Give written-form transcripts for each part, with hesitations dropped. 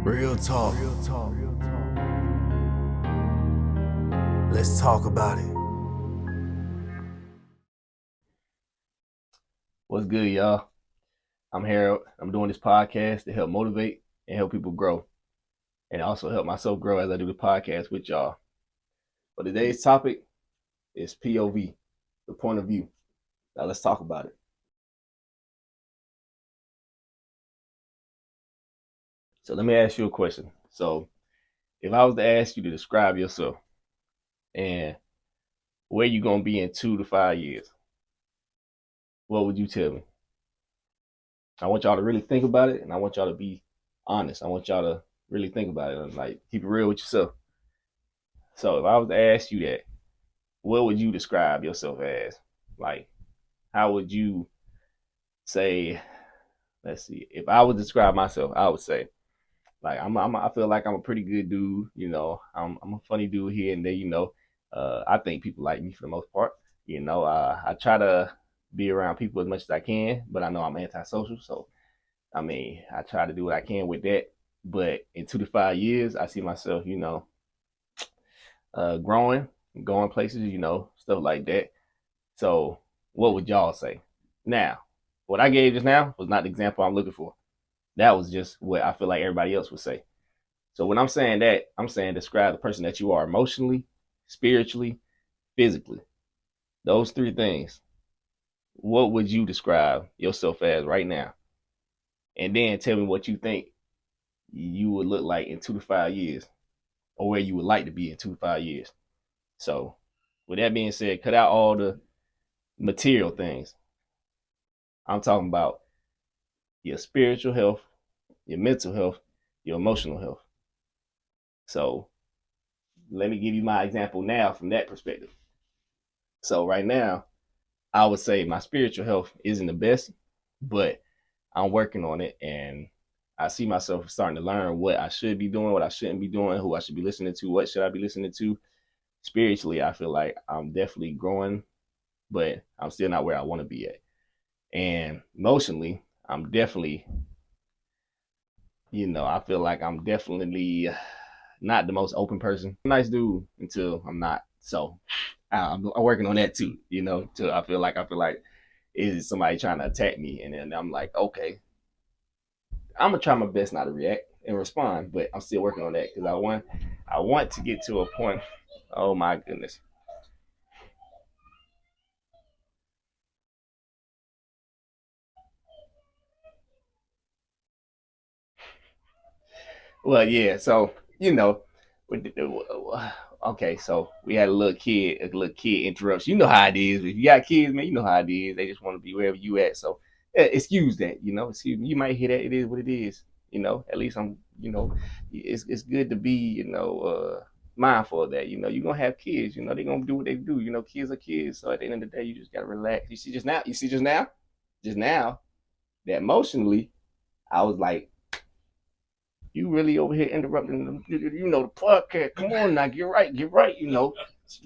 Real talk. Let's talk about it. What's good, y'all? I'm Harold. I'm doing this podcast to help motivate and help people grow, and also help myself grow as I do the podcast with y'all. But today's topic is P.O.V, the point of view. Now let's talk about it. So let me ask you a question. So if I was to ask you to describe yourself and where you gonna be in 2 to 5 years, what would you tell me? I want y'all to really think about it, and I want y'all to be honest. I want y'all to really think about it and like keep it real with yourself. So if I was to ask you that, what would you describe yourself as? Like, how would you say? Let's see. If I would describe myself, I would say, like, I feel like I'm a pretty good dude. You know, I'm a funny dude here and there. You know, I think people like me for the most part. You know, I try to be around people as much as I can, but I know I'm antisocial. So, I mean, I try to do what I can with that. But in 2 to 5 years, I see myself, you know, growing, going places, you know, stuff like that. So, what would y'all say? Now, what I gave just now was not the example I'm looking for. That was just what I feel like everybody else would say. So, when I'm saying that, I'm saying describe the person that you are emotionally, spiritually, physically. Those three things. What would you describe yourself as right now? And then tell me what you think you would look like in 2 to 5 years, or where you would like to be in 2 to 5 years. So, with that being said, cut out all the material things. I'm talking about your spiritual health, your mental health, your emotional health. So let me give you my example now from that perspective. So right now, I would say my spiritual health isn't the best, but I'm working on it, and I see myself starting to learn what I should be doing, what I shouldn't be doing, who I should be listening to, what should I be listening to. Spiritually, I feel like I'm definitely growing, but I'm still not where I want to be at. And emotionally, I'm definitely, you know, I feel like I'm definitely not the most open person. Nice dude until I'm not. So I'm working on that too, you know. Till I feel like is somebody trying to attack me, and then I'm like, okay, I'm gonna try my best not to react and respond, but I'm still working on that because I want to get to a point. Oh my goodness. Well, yeah. So you know, okay. So we had a little kid interrupts. You know how it is. If you got kids, man, you know how it is. They just want to be wherever you at. So excuse that. You know, excuse me. You might hear that. It is what it is. You know, at least I'm. You know, it's good to be. You know, mindful of that. You know, you're gonna have kids. You know, they're gonna do what they do. You know, kids are kids. So at the end of the day, you just gotta relax. You see, just now. You see, just now, that emotionally, I was like, you really over here interrupting them, you know, the podcast. Come on now, get right, you know.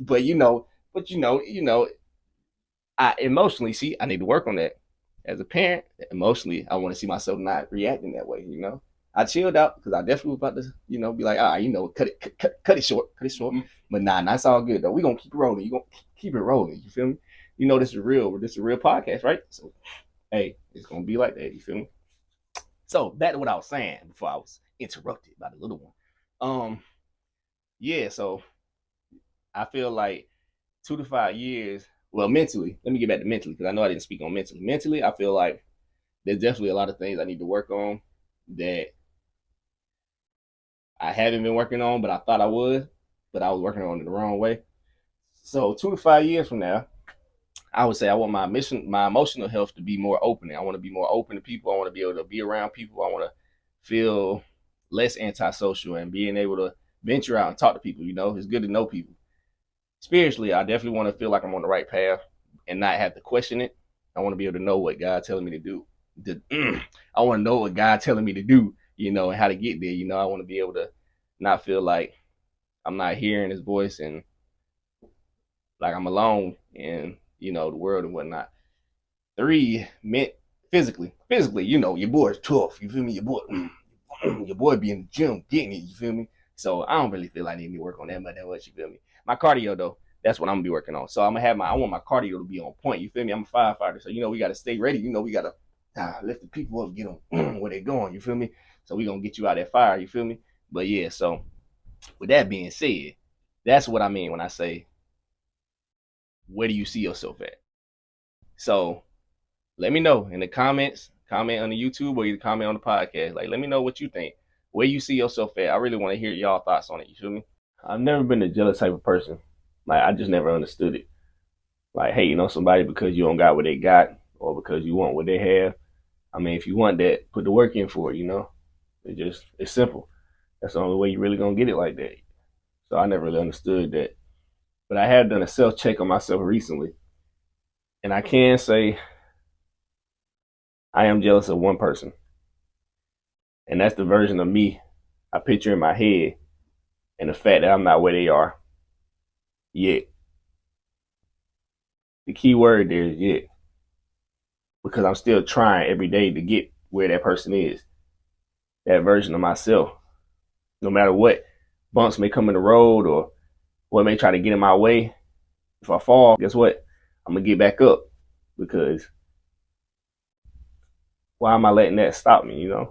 But you know, I emotionally see I need to work on that. As a parent, emotionally, I want to see myself not reacting that way, you know. I chilled out because I definitely was about to, you know, be like, you know, cut it short, cut it short. Mm-hmm. But nah, that's all good though. We gonna keep it rolling. You gonna keep it rolling. You feel me? You know, this is real. This is a real podcast, right? So, hey, it's gonna be like that. You feel me? So back to what I was saying before I was interrupted by the little one. Yeah, so I feel like 2 to 5 years. Well, mentally, let me get back to mentally because I know I didn't speak on mentally. Mentally, I feel like there's definitely a lot of things I need to work on that I haven't been working on, but I thought I would, but I was working on it the wrong way. So 2 to 5 years from now, I would say I want my emotional health to be more open. I want to be more open to people. I want to be able to be around people. I want to feel less antisocial and being able to venture out and talk to people. You know, it's good to know people. Spiritually, I definitely want to feel like I'm on the right path and not have to question it. I want to be able to know what God's telling me to do. I want to know what God's telling me to do, you know, and how to get there. You know, I want to be able to not feel like I'm not hearing his voice and like I'm alone in, you know, the world and whatnot. Three, meant physically, you know, your boy's tough. You feel me? Your boy, your boy be in the gym getting it, you feel me? So I don't really feel like I need to work on that much, you feel me? My cardio though, that's what I'm gonna be working on. So I'm gonna have I want my cardio to be on point, you feel me? I'm a firefighter, so we gotta stay ready, we gotta lift the people up, get them where they going, you feel me? So we gonna get you out of that fire, you feel me? But yeah, so with that being said, that's what I mean when I say, where do you see yourself at? So let me know in the comments, comment on the YouTube or either comment on the podcast. Like, let me know what you think, where you see yourself at. I really want to hear y'all thoughts on it. You feel me? I've never been a jealous type of person. Like, I just never understood it. Like, hey, somebody because you don't got what they got or because you want what they have. I mean, if you want that, put the work in for it, It's simple. That's the only way you really gonna get it like that. So I never really understood that. But I have done a self-check on myself recently. And I can say I am jealous of one person. And that's the version of me I picture in my head and the fact that I'm not where they are yet. The key word there is yet. Because I'm still trying every day to get where that person is. That version of myself. No matter what bumps may come in the road or what may try to get in my way. If I fall, guess what? I'm going to get back up. Because why am I letting that stop me, I'm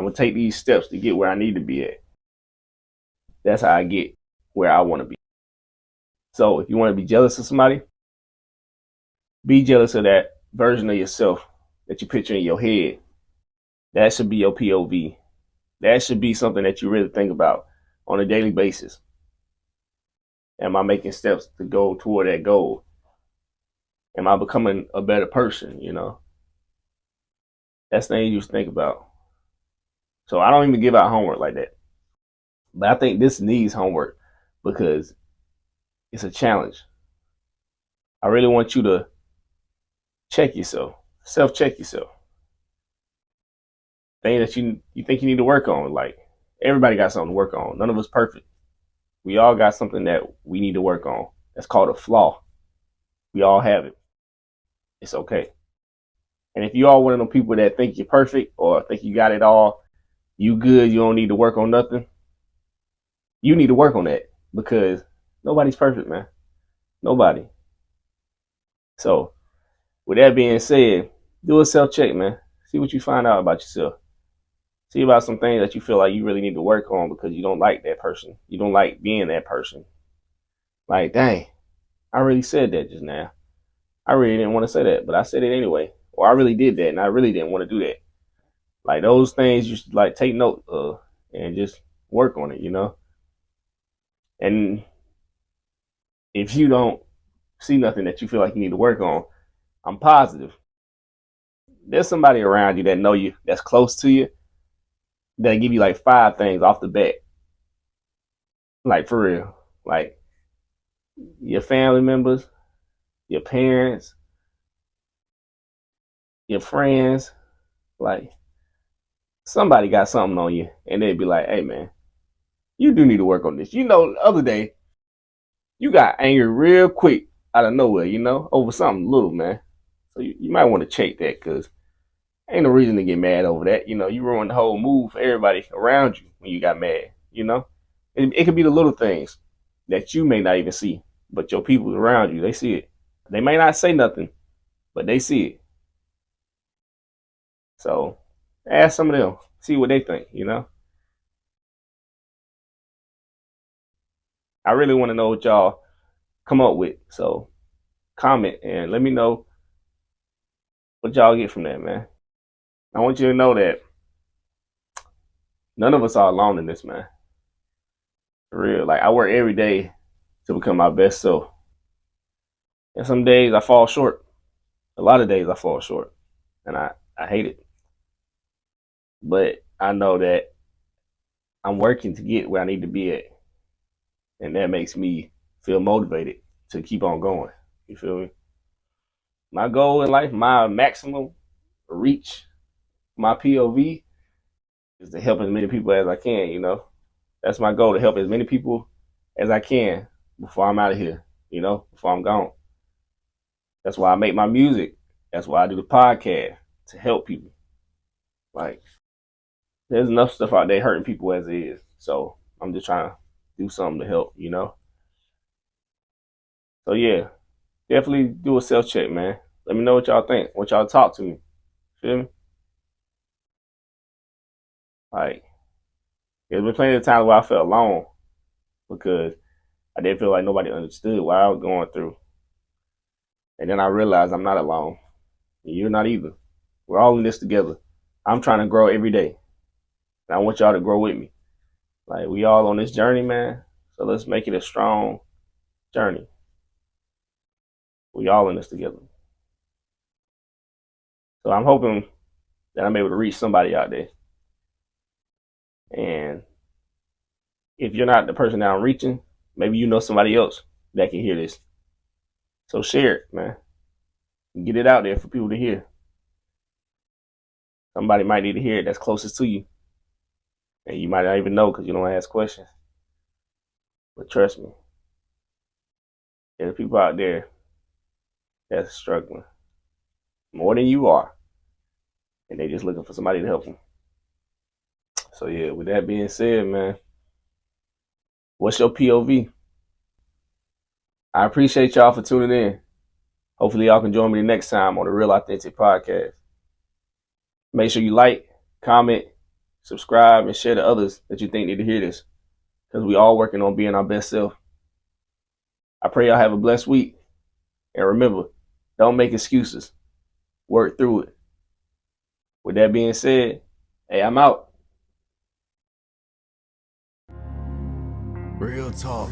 going to take these steps to get where I need to be at. That's how I get where I want to be. So if you want to be jealous of somebody, be jealous of that version of yourself that you picture in your head. That should be your P.O.V. That should be something that you really think about on a daily basis. Am I making steps to go toward that goal? Am I becoming a better person, That's things you should think about. So I don't even give out homework like that. But I think this needs homework because it's a challenge. I really want you to check yourself, self-check yourself. Things that you think you need to work on. Like, everybody got something to work on. None of us perfect. We all got something that we need to work on. That's called a flaw. We all have it. It's okay. And if you are one of them people that think you're perfect or think you got it all, you good, you don't need to work on nothing, you need to work on that because nobody's perfect, man. Nobody. So, with that being said, do a self-check, man. See what you find out about yourself. See about some things that you feel like you really need to work on because you don't like that person. You don't like being that person. Like, dang, I really said that just now. I really didn't want to say that, but I said it anyway. Or I really did that, and I really didn't want to do that. Like, those things you should, take note of and just work on it, And if you don't see nothing that you feel like you need to work on, I'm positive there's somebody around you that know you, that's close to you, that give you 5 things off the bat. Like, for real. Like, your family members, your parents, your friends, somebody got something on you, and they'd be like, hey, man, you do need to work on this. The other day, you got angry real quick out of nowhere, over something little, man. So you might want to check that because ain't no reason to get mad over that. You ruined the whole mood for everybody around you when you got mad, It could be the little things that you may not even see, but your people around you, they see it. They may not say nothing, but they see it. So ask some of them, see what they think, I really want to know what y'all come up with. So comment and let me know what y'all get from that, man. I want you to know that none of us are alone in this, man. For real. I work every day to become my best self. And some days I fall short. A lot of days I fall short. And I hate it. But I know that I'm working to get where I need to be at. And that makes me feel motivated to keep on going. You feel me? My goal in life, my maximum reach, my P.O.V. is to help as many people as I can, That's my goal, to help as many people as I can before I'm out of here, before I'm gone. That's why I make my music. That's why I do the podcast, to help people. there's enough stuff out there hurting people as it is. So I'm just trying to do something to help, you know? So yeah, definitely do a self check, man. Let me know what y'all think. What y'all talk to me. Feel me? Like, there's been plenty of times where I felt alone because I didn't feel like nobody understood what I was going through. And then I realized I'm not alone. And you're not either. We're all in this together. I'm trying to grow every day. And I want y'all to grow with me. Like, we all on this journey, man. So let's make it a strong journey. We all in this together. So I'm hoping that I'm able to reach somebody out there. And if you're not the person that I'm reaching, maybe you know somebody else that can hear this. So share it, man. Get it out there for people to hear. Somebody might need to hear it that's closest to you. And you might not even know because you don't ask questions. But trust me, there's people out there that's struggling more than you are. And they just looking for somebody to help them. So yeah, with that being said, man, what's your POV? I appreciate y'all for tuning in. Hopefully y'all can join me the next time on the Real Authentic Podcast. Make sure you like, comment, subscribe, and share to others that you think need to hear this. Because we all working on being our best self. I pray y'all have a blessed week. And remember, don't make excuses. Work through it. With that being said, hey, I'm out. Real talk.